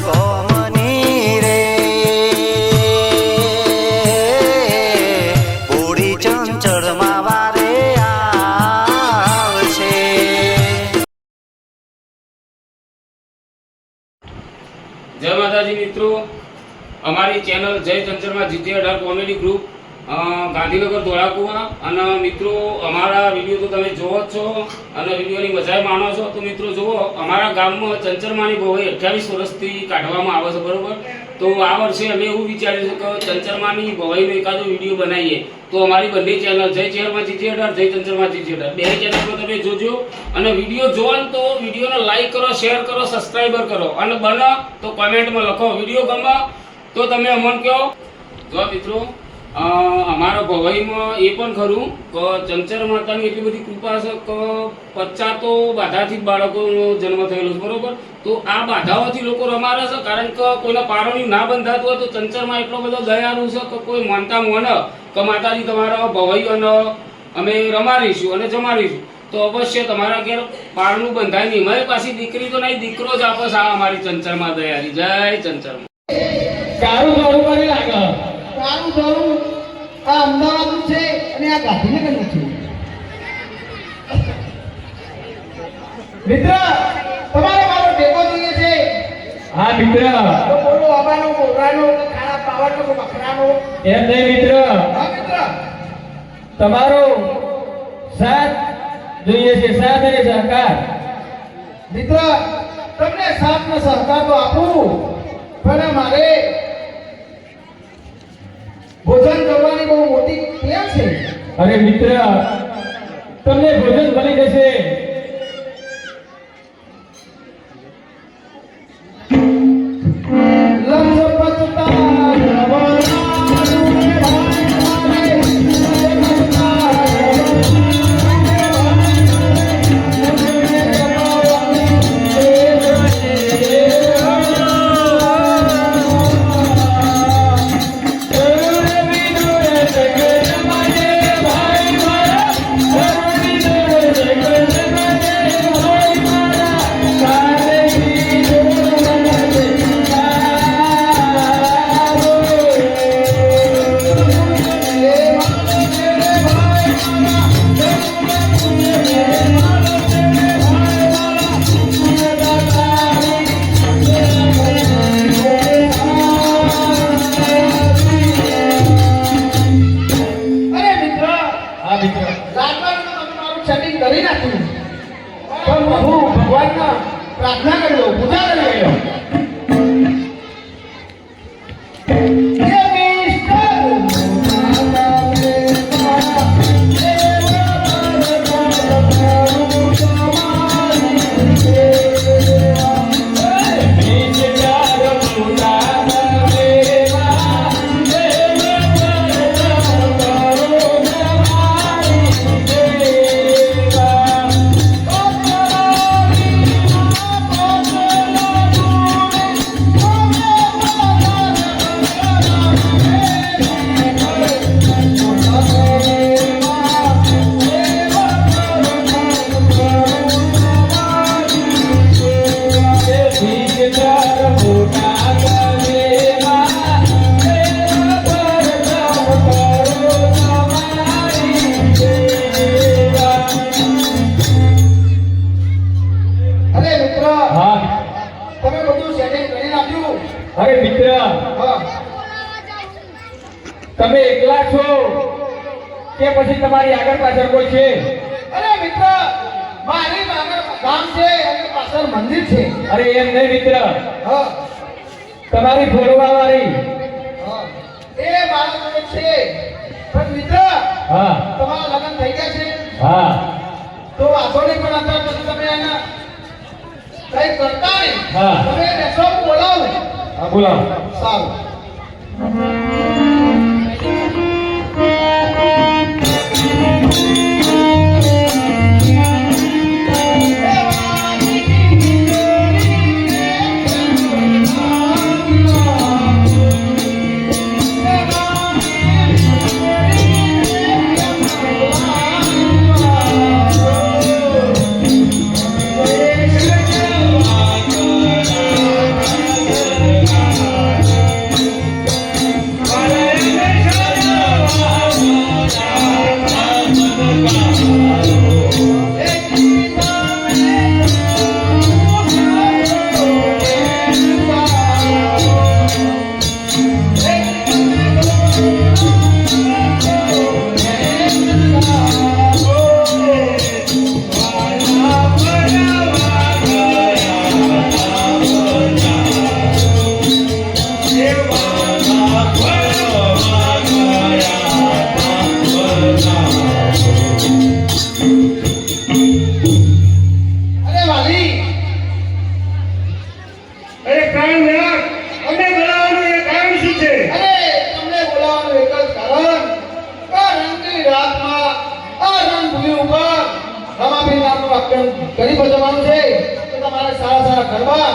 ગોમની રે પૂરી ચંચળમાં વારે આવશે. જય માતાજી મિત્રો, અમારી ચેનલ જય ચંચળમાં GT18 comedy group Gandhinagar Dholakuva. અને મિત્રો અમારા વિડીયો તો તમે જોવો જ છો અને વિડીયોની મજા માણો છો. તો મિત્રો જુઓ, અમારા ગામમાં ચંચળમાની ભવાઈ 28 વર્ષથી કાઢવામાં આવે છે, બરોબર. તો આ વર્ષે અમે એવું વિચાર્યું છે કે ચંચળમાની ભવાઈનો એકાદો વિડીયો બનાવીએ. તો અમારી બંને ચેનલ જય ચેનલમાં GT18, જય ચંચળમાં GT18 બે ચેનલમાં તમે જોજો. અને વિડીયો જોવો ને તો વિડીયોને લાઈક કરો, શેર કરો, સબસ્ક્રાઈબર કરો અને બને તો કોમેન્ટમાં લખો વિડીયો ગમે તો તમે અમને કહો. જો મિત્રો, અમારા ભવાઈમાં એ પણ ખરું કે ચંચળ માતાની એટલી બધી કૃપા છે કે 50 તો બાધાથી જ બાળકોનો જન્મ થયેલો છે, બરોબર. તો આ બાધાઓથી લોકો રમાડે છે, કારણ કે કોઈના પારણ્યું ના બંધાતું હોય તો ચંચળમાં એટલો બધો દયાળુ છે કે કોઈ માનતા મોને કે માતાજી તમારા ભવાઈઓને અમે રમાડીશું અને જમાડીશું તો અવશ્ય તમારા ઘેર પારણું બંધાય નહીં. મારી પાછી દીકરી તો નહીં, દીકરો જ આપસ આ અમારી ચંચળમાં દયાળી. જય ચંચળમાં. સારું સારું કરી લાગે. સારું સારું આ અમદાવાદ છે અને આ ગાંધીનગર છે. મિત્ર, તમારે મારો ટેકો જોઈએ છે. હા મિત્ર. તો બોલો, આબાનો, મોરાનો, ખાડા પાવાનો, બકરાનો. એમ નહીં મિત્ર, હા મિત્ર, તમારો સાથ જોઈએ છે, સાથ અને સહકાર. મિત્ર, તમને સાથ ને સહકાર તો આપું, પણ મારે ભોજન કરવાની બહુ મોટી ટેવ છે. અરે મિત્ર, તમને ભોજન મળી જશે. પ્રાર્થના કર્યો, પૂજા કર્યો. અરે મિત્ર, તમે એકલા છો કે પછી તમારી આગળ પાછળ કોઈ છે? અરે મિત્ર, મારી આગળ ગામ છે અને પાછળ મંદિર છે. અરે એમ નહીં મિત્ર, હા, તમારી ફોડવા વાળી એ બાળક છે. પણ મિત્ર, હા, તમારા લગ્ન થઈ ગયા છે? હા. તો વાંધો નહીં, પણ અત્યારે પછી તમે એના કઈ કરતા નહીં. હા. તમે બેસો, બોલાવો. હા, બોલાવો. સારું. કરી બતાવવાનું છે તો તમારે સારા સારા ગરબા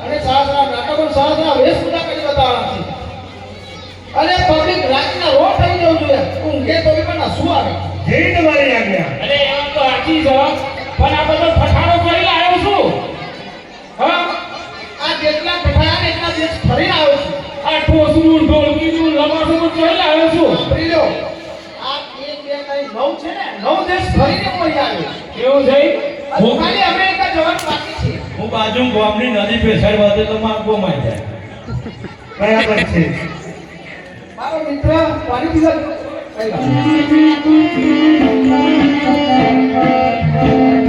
અને સારા સારા નાટકો સારા સારા વેશભૂષા કરી બતાવવાના છે અને પબ્લિક રાતના રો થઈ જવું જોઈએ ઊંઘે તો બી પણ શું આવે જેવી તમારી આજ્ઞા. અરે એમ તો આખી જ પણ આ બધો ફટાડો કરી આવ્યો છું હા આ જેટલા પઠાયા ને એટલા દેશ ફરીને આવ્યો છું આ ટોસનું ઢોલકીનું લમાસું જોઈ આવ્યો છું ફરી લો આ એક બે ત્રણ નવ છે ને નવ દેશ ફરીને હું અહીંયા આવ્યો કેવું છે હજુ ખાલી અમેરિકા જવાનું બાકી છે હું બાજુ ગામની નદી પેસાડ બાજુ તો માં ગોમાઈ જાય. બરાબર છે. મારો મિત્ર પાણી પીવા કઈ વાત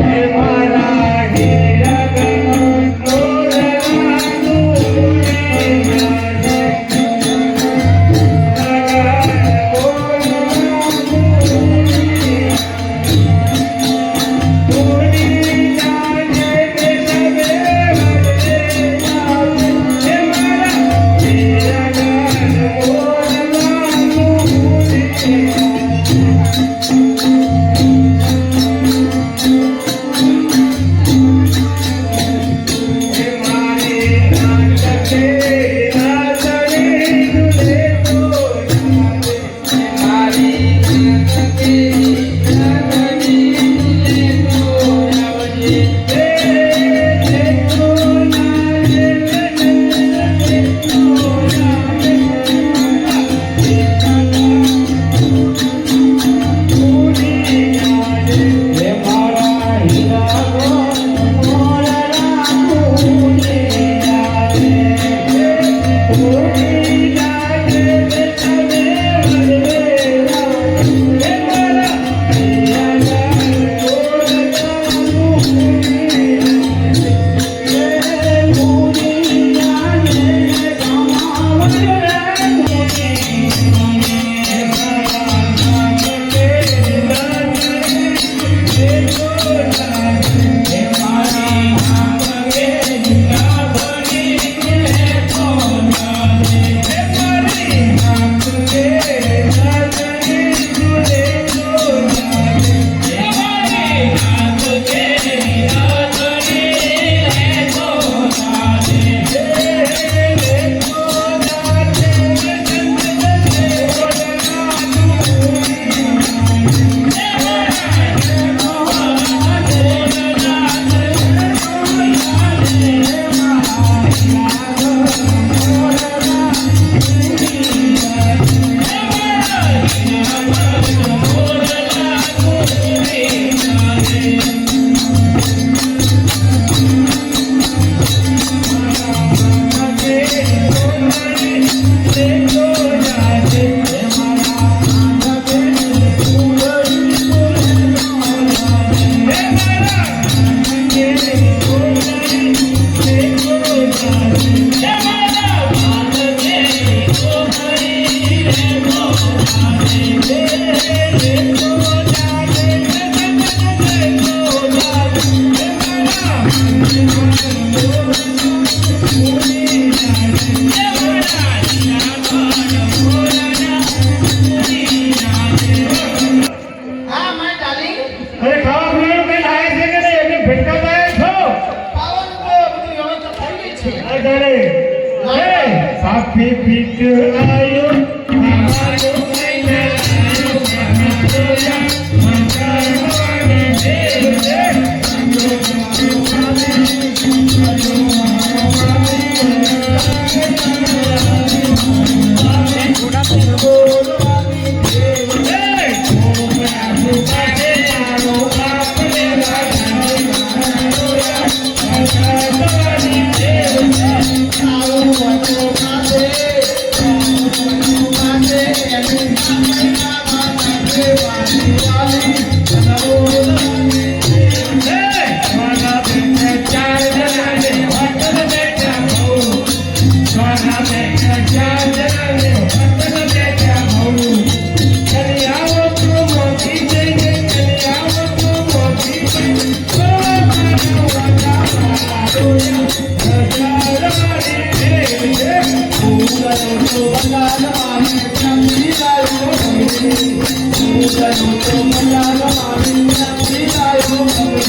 હે મારા હીરા Thank you. Thank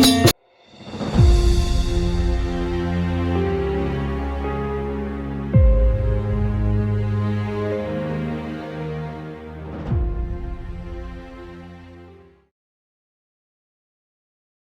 you.